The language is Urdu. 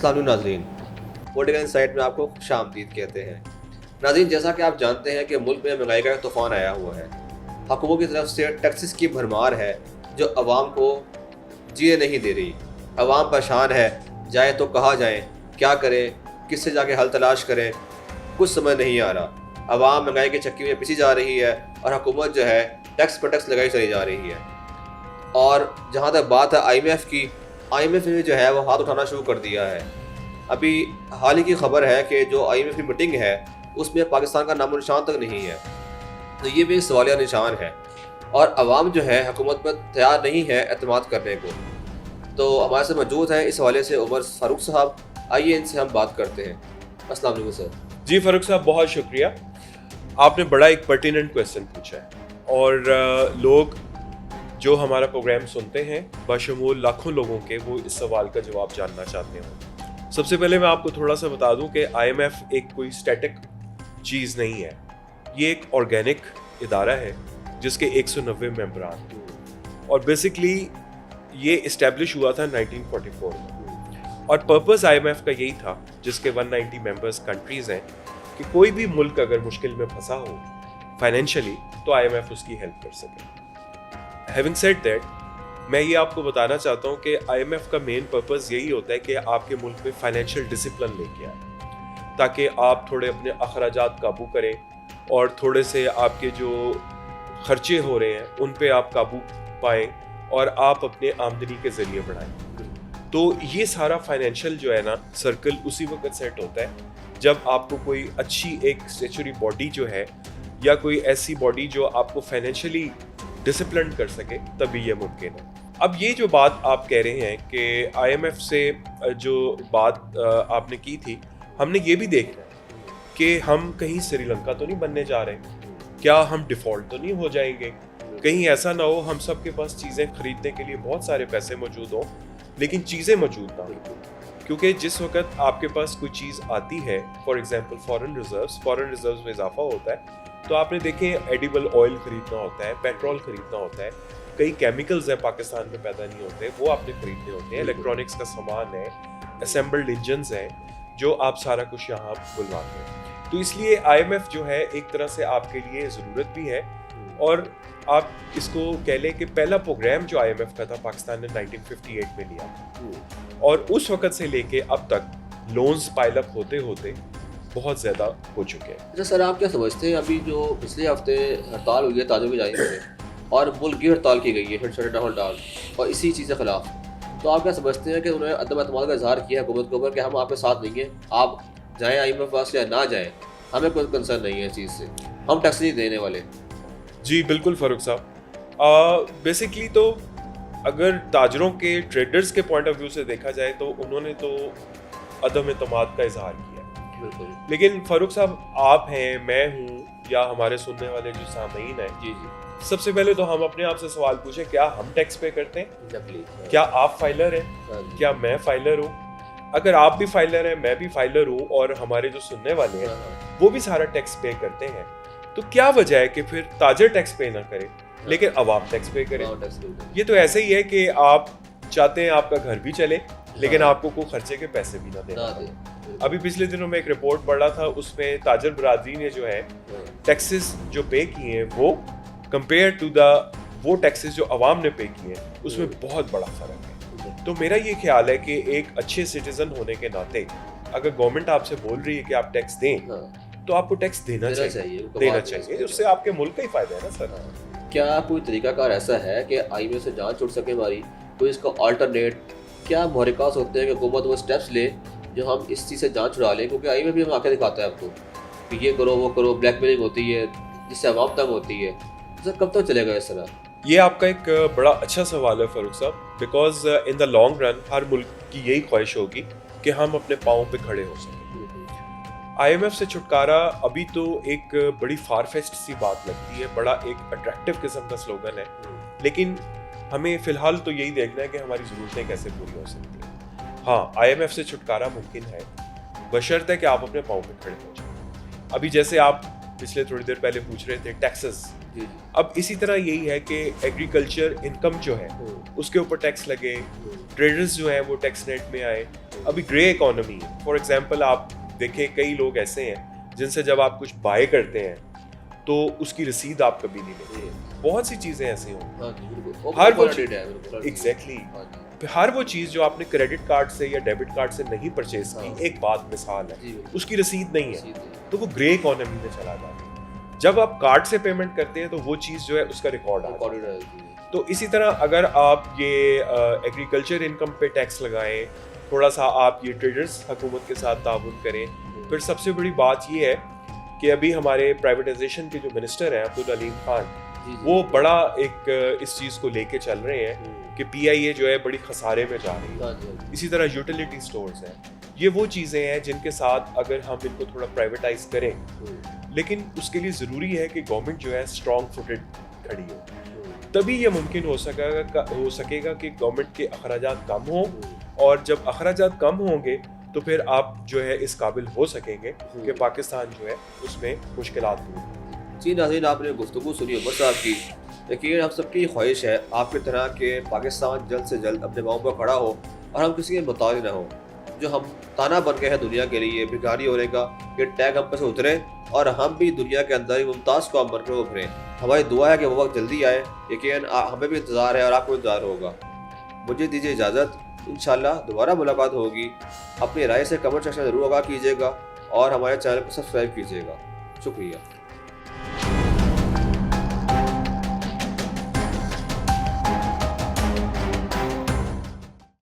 السلام علیکم ناظرین، پولیٹیکل انسائٹ میں آپ کو خوش آمدید کہتے ہیں۔ ناظرین، جیسا کہ آپ جانتے ہیں کہ ملک میں مہنگائی کا ایک طوفان آیا ہوا ہے۔ حکومت کی طرف سے ٹیکسز کی بھرمار ہے جو عوام کو جینے نہیں دے رہی۔ عوام پریشان ہے، جائیں تو کہاں جائیں، کیا کریں، کس سے جا کے حل تلاش کریں، کچھ سمجھ نہیں آ رہا۔ عوام مہنگائی کے چکے میں پسی جا رہی ہے اور حکومت جو ہے ٹیکس پر ٹیکس لگائی چلی جا رہی ہے۔ اور جہاں تک بات ہے آئی ایم ایف کی، آئی ایم ایف نے جو ہے وہ ہاتھ اٹھانا شروع کر دیا ہے۔ ابھی حال ہی کی خبر ہے کہ جو آئی ایم ایف کی میٹنگ ہے اس میں پاکستان کا نام و نشان تک نہیں ہے، تو یہ بھی سوالیہ نشان ہے، اور عوام جو ہے حکومت پر تیار نہیں ہے اعتماد کرنے کو۔ تو ہمارے سے موجود ہیں اس حوالے سے عمر فاروق صاحب، آئیے ان سے ہم بات کرتے ہیں۔ السلام علیکم سر۔ جی فاروق صاحب، بہت شکریہ، آپ نے بڑا ایک پرٹیننٹ کویسچن پوچھا ہے، اور لوگ جو ہمارا پروگرام سنتے ہیں بشمول لاکھوں لوگوں کے، وہ اس سوال کا جواب جاننا چاہتے ہیں۔ سب سے پہلے میں آپ کو تھوڑا سا بتا دوں کہ آئی ایم ایف ایک کوئی اسٹیٹک چیز نہیں ہے، یہ ایک آرگینک ادارہ ہے جس کے 190 ممبران ہیں، اور بیسکلی یہ اسٹیبلش ہوا تھا 1944 میں، اور پرپز آئی ایم ایف کا یہی تھا، جس کے 190 ممبرز کنٹریز ہیں، کہ کوئی بھی ملک اگر مشکل میں پھنسا ہو فائنینشلی تو آئی ایم ایف اس کی ہیلپ کر سکے۔ ہیونگ سیڈ دیٹ، میں یہ آپ کو بتانا چاہتا ہوں کہ آئی ایم ایف کا مین پرپز یہی ہوتا ہے کہ آپ کے ملک میں فائنینشیل ڈسپلن لے کے آئے، تاکہ آپ تھوڑے اپنے اخراجات قابو کریں اور تھوڑے سے آپ کے جو خرچے ہو رہے ہیں ان پہ آپ قابو پائیں اور آپ اپنے آمدنی کے ذریعے بڑھائیں۔ تو یہ سارا فائنینشیل جو ہے نا سرکل اسی وقت سیٹ ہوتا ہے جب آپ کو کوئی اچھی ایک اسٹیچوری باڈی جو ہے، یا کوئی ایسی باڈی جو آپ کو فائنینشیلی ڈسپلن کر سکے، تبھی یہ ممکن ہے۔ اب یہ جو بات آپ کہہ رہے ہیں کہ آئی ایم ایف سے جو بات آپ نے کی تھی، ہم نے یہ بھی دیکھنا ہے کہ ہم کہیں سری لنکا تو نہیں بننے جا رہے، کیا ہم ڈیفالٹ تو نہیں ہو جائیں گے، کہیں ایسا نہ ہو ہم سب کے پاس چیزیں خریدنے کے لیے بہت سارے پیسے موجود ہوں لیکن چیزیں موجود نہ ہوں۔ کیونکہ جس وقت آپ کے پاس کوئی چیز آتی ہے، فار ایگزامپل فارن ریزروز میں اضافہ ہوتا ہے، تو آپ نے دیکھیں ایڈیبل آئل خریدنا ہوتا ہے، پیٹرول خریدنا ہوتا ہے، کئی کیمیکلز ہیں پاکستان میں پیدا نہیں ہوتے، وہ آپ نے خریدنے ہوتے ہیں، الیکٹرانکس کا سامان ہے، اسمبلڈ انجنز ہیں، جو آپ سارا کچھ یہاں بلواتے ہیں۔ تو اس لیے آئی ایم ایف جو ہے ایک طرح سے آپ کے لیے ضرورت بھی ہے، اور آپ اس کو کہہ لیں کہ پہلا پروگرام جو آئی ایم ایف کا تھا پاکستان نے 1958 میں لیا تھا، اور اس وقت سے لے کے اب تک لونز پائل اپ ہوتے ہوتے بہت زیادہ ہو چکے ہیں۔ اچھا سر، آپ کیا سمجھتے ہیں ابھی جو پچھلے ہفتے ہڑتال ہوئی ہے تاجروں کی جانب سے، اور ملک کی ہڑتال کی گئی ہے شٹ ڈاؤن ہڑتال، اور اسی چیز کے خلاف، تو آپ کیا سمجھتے ہیں کہ انہوں نے عدم اعتماد کا اظہار کیا ہے حکومت کے اوپر کہ ہم آپ کے ساتھ نہیں ہیں، آپ جائیں آئی ایم ایف پاس یا نہ جائیں، ہمیں کوئی کنسرن نہیں ہے اس چیز سے، ہم ٹیکس نہیں دینے والے؟ جی بالکل فاروق صاحب، بیسکلی تو اگر تاجروں کے ٹریڈرز کے پوائنٹ آف ویو سے دیکھا جائے تو انہوں نے تو عدم اعتماد کا اظہار کیا ہے، بالکل۔ لیکن فاروق صاحب آپ ہیں، میں ہوں، یا ہمارے سننے والے جو سامعین ہیں، جی سب سے پہلے تو ہم اپنے آپ سے سوال پوچھیں، کیا ہم ٹیکس پے کرتے ہیں؟ جی، کیا آپ فائلر ہیں؟ کیا میں فائلر ہوں؟ اگر آپ بھی فائلر ہیں، میں بھی فائلر ہوں، اور ہمارے جو سننے والے ہیں وہ بھی سارا ٹیکس پے کرتے ہیں، تو کیا وجہ ہے کہ پھر تاجر ٹیکس پے نہ کرے لیکن عوام ٹیکس پے کرے؟ یہ تو ایسے ہی ہے کہ آپ چاہتے ہیں آپ کا گھر بھی چلے لیکن آپ کو کوئی خرچے کے پیسے بھی نہ دیں۔ ابھی پچھلے دنوں میں ایک رپورٹ پڑھ رہا تھا، اس میں تاجر برادری نے جو ہے ٹیکسز جو پے کیے ہیں وہ کمپیئر ٹو وہ ٹیکسز جو عوام نے پے کیے ہیں اس میں بہت بڑا فرق ہے۔ تو میرا یہ خیال ہے کہ ایک اچھے سٹیزن ہونے کے ناطے اگر گورنمنٹ آپ سے بول رہی ہے کہ آپ ٹیکس دیں تو آپ کو ٹیکس دینا چاہیے، اس سے آپ کے ملک کا ہی فائدہ ہے نا سر۔ کیا کوئی طریقہ کار ایسا ہے کہ آئی ایم ایف سے جان چھوٹ سکے ہماری، کوئی اس کا آلٹرنیٹ؟ کیا محرکات ہوتے ہیں کہ حکومت وہ اسٹیپس لے جو ہم اس چیز سے جان چھڑا لیں؟ کیونکہ آئی ایم ایف بھی ہم آ کے دکھاتا ہے اب تو کہ یہ کرو وہ کرو، بلیک میلنگ ہوتی ہے جس سے عوام تنگ ہوتی ہے۔ سر کب تک چلے گا اس طرح؟ یہ آپ کا ایک بڑا اچھا سوال ہے فاروق صاحب، because in the long run ہر ملک کی یہی خواہش ہوگی کہ ہم اپنے پاؤں پہ کھڑے ہو سکیں۔ آئی ایم ایف سے چھٹکارا ابھی تو ایک بڑی فار فیسٹ سی بات لگتی ہے، بڑا ایک اٹریکٹیو قسم کا سلوگن ہے، لیکن ہمیں فی الحال تو یہی دیکھنا ہے کہ ہماری ضرورتیں کیسے پوری ہو سکتی ہیں۔ ہاں، آئی ایم ایف سے چھٹکارا ممکن ہے بشرط ہے کہ آپ اپنے پاؤں پہ کھڑے ہو جائیں۔ ابھی جیسے آپ پچھلے تھوڑی دیر پہلے پوچھ رہے تھے ٹیکسز جی اب اسی طرح یہی ہے کہ ایگریکلچر انکم جو ہے اس کے اوپر ٹیکس لگے, ٹریڈرز جو ہیں وہ ٹیکس نیٹ میں آئے. ابھی گرے اکانومی ہے, فار ایگزامپل آپ دیکھیں کئی لوگ ایسے ہیں جن سے جب آپ کچھ بائی کرتے ہیں تو اس کی رسید آپ کبھی نہیں لیتے. بہت سی چیزیں ایسی ہوں, ہر وہ ایگزیکٹلی ہر وہ چیز جو آپ نے کریڈٹ کارڈ سے یا ڈیبٹ کارڈ سے نہیں پرچیز کی, ایک بات مثال ہے, اس کی رسید نہیں ہے تو وہ گرے اکانومی میں چلا جاتا ہے. جب آپ کارڈ سے پیمنٹ کرتے ہیں تو وہ چیز جو ہے اس کا ریکارڈ آتا ہے. تو اسی طرح اگر آپ یہ ایگریکلچر انکم پہ ٹیکس لگائیں, تھوڑا سا آپ یہ ٹریڈرز حکومت کے ساتھ تعاون کریں. پھر سب سے بڑی بات یہ ہے کہ ابھی ہمارے پرائیویٹائزیشن کے جو منسٹر ہیں عبدالعلیم خان, وہ بڑا ایک اس چیز کو لے کے چل رہے ہیں کہ پی آئی اے جو ہے بڑی خسارے میں جا رہی ہے. اسی طرح یوٹیلیٹی سٹورز ہیں, یہ وہ چیزیں ہیں جن کے ساتھ اگر ہم ان کو تھوڑا پرائیویٹائز کریں, لیکن اس کے لیے ضروری ہے کہ گورنمنٹ جو ہے اسٹرانگ فوٹڈ کھڑی ہو, تبھی یہ ممکن ہو سکے گا کہ گورنمنٹ کے اخراجات کم ہوں, اور جب اخراجات کم ہوں گے تو پھر آپ جو ہے اس قابل ہو سکیں گے کہ پاکستان جو ہے اس میں مشکلات ہوں. جی ناظرین, آپ نے گفتگو سنی عمر صاحب کی. یقیناً ہم سب کی خواہش ہے آپ کی طرح کہ پاکستان جلد سے جلد اپنے پاؤں پر کھڑا ہو اور ہم کسی کے محتاج نہ ہو. جو ہم تانا بن گئے ہیں دنیا کے لیے بھکاری ہونے کا, یہ ٹیگ ہم پر سے اترے اور ہم بھی دنیا کے اندر ممتاز قوم بن کر ابھریں. ہماری دعا ہے کہ وہ وقت جلدی آئے. یقیناً ہمیں بھی انتظار ہے اور آپ کو انتظار ہوگا. مجھے دیجیے اجازت, انشاءاللہ دوبارہ ملاقات ہوگی. اپنی رائے سے کمنٹ سیکشن میں ضرور آگاہ کیجیے گا اور ہمارے چینل کو سبسکرائب کیجیے گا. شکریہ.